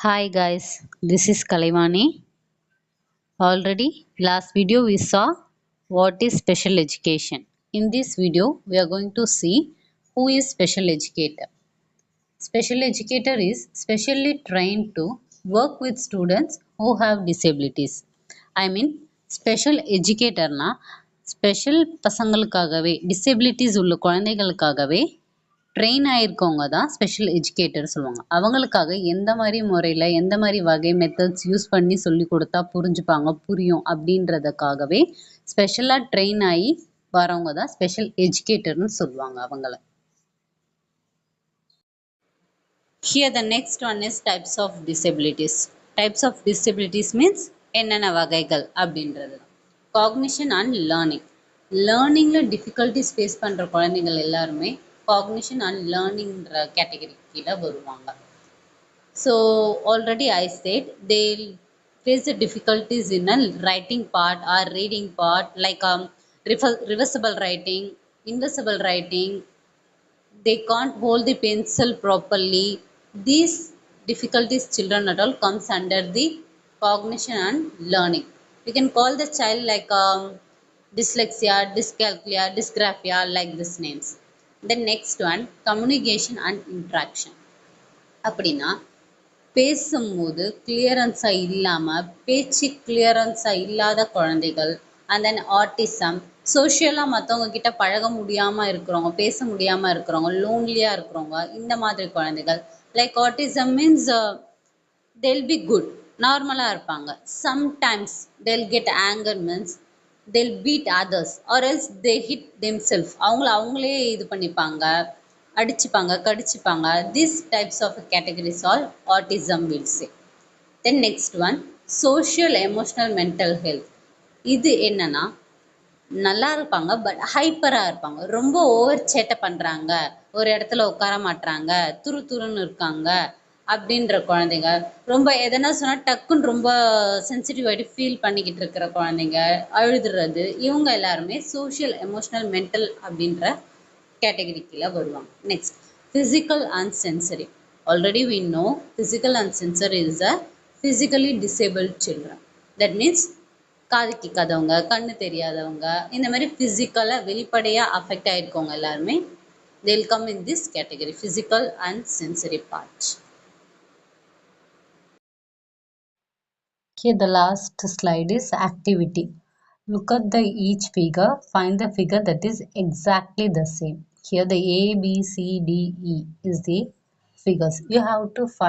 Hi guys, this is Kalaivani. Already last video we saw what is special education. In this video we are going to see who is special educator. Special educator is specially trained to work with students who have disabilities. I mean special educator na special பசங்களுக்காகவே disabilities உள்ள குழந்தைகளுக்காகவே train ஆயிருக்கவங்க தான் special educator சொல்லுவாங்க. அவங்களுக்காக எந்த மாதிரி முறையில் எந்த மாதிரி வகை மெத்தட்ஸ் யூஸ் பண்ணி சொல்லி கொடுத்தா புரிஞ்சுப்பாங்க புரியும் அப்படின்றதுக்காகவே ஸ்பெஷலாக ட்ரெயின் ஆகி வரவங்க தான் ஸ்பெஷல் எஜுகேட்டர்னு சொல்லுவாங்க அவங்கள. Here the next one is types of disabilities. Types of disabilities means என்னென்ன வகைகள் அப்படின்றது. Cognition and learning. லேர்னிங்கில் டிஃபிகல்ட்டிஸ் ஃபேஸ் பண்ணுற குழந்தைகள் எல்லாருமே காக்னிஷன் அண்ட் லேர்னிங்ன்ற கேட்டகரி கீழே வருவாங்க. So already I said they'll face the difficulties in a writing part or reading part like reversible writing, invisible writing. They can't hold the pencil properly. These difficulties children at all comes under the cognition and learning. We can call the child like dyslexia, dyscalculia, dysgraphia, like these names. The next one, communication and interaction. அப்படின்னா பேசும்போது கிளியரன்ஸாக இல்லாமல் பேச்சு கிளியரன்ஸாக இல்லாத குழந்தைகள், and then autism, சோஷியலாக மற்றவங்க கிட்ட பழக முடியாமல் இருக்கிறவங்க, பேச முடியாமல் இருக்கிறவங்க, லோன்லியாக இருக்கிறவங்க, இந்த மாதிரி குழந்தைகள். Like autism means they'll be good, நார்மலாக இருப்பாங்க. Sometimes they'll get anger means they'll beat others or else they hit themselves. அவங்களே இது பண்ணிப்பாங்க, அடிச்சுப்பாங்க, கடிச்சுப்பாங்க. These types of categories all autism will say. Then next one, social emotional mental health. இது என்னன்னா நல்லா இருப்பாங்க but ஹைப்பராக இருப்பாங்க, ரொம்ப ஓவர் சேட்டை பண்ணுறாங்க, ஒரு இடத்துல உட்கார மாட்டுறாங்க, துருன்னு இருக்காங்க அப்படின்ற குழந்தைங்க. ரொம்ப எதனா சொன்னால் டக்குன்னு ரொம்ப சென்சிட்டிவ் ஆகிட்டு ஃபீல் பண்ணிக்கிட்டு இருக்கிற குழந்தைங்க, அழுதுறது, இவங்க எல்லாருமே சோஷியல் எமோஷ்னல் மென்டல் அப்படின்ற கேட்டகரி கீழே வருவாங்க. Next, physical and sensory. Already we know physical and sensory is a physically disabled children. That means காது கேட்காதவங்க, கண்ணு தெரியாதவங்க, இந்த மாதிரி ஃபிசிக்கலாக வெளிப்படையாக அஃபெக்ட் ஆகிருக்கவங்க எல்லாருமே they'll come in this category, physical and sensory part. Okay, the last slide is activity. Look at the each figure, find the figure that is exactly the same. Here the A, B, C, D, E is the figures. You have to find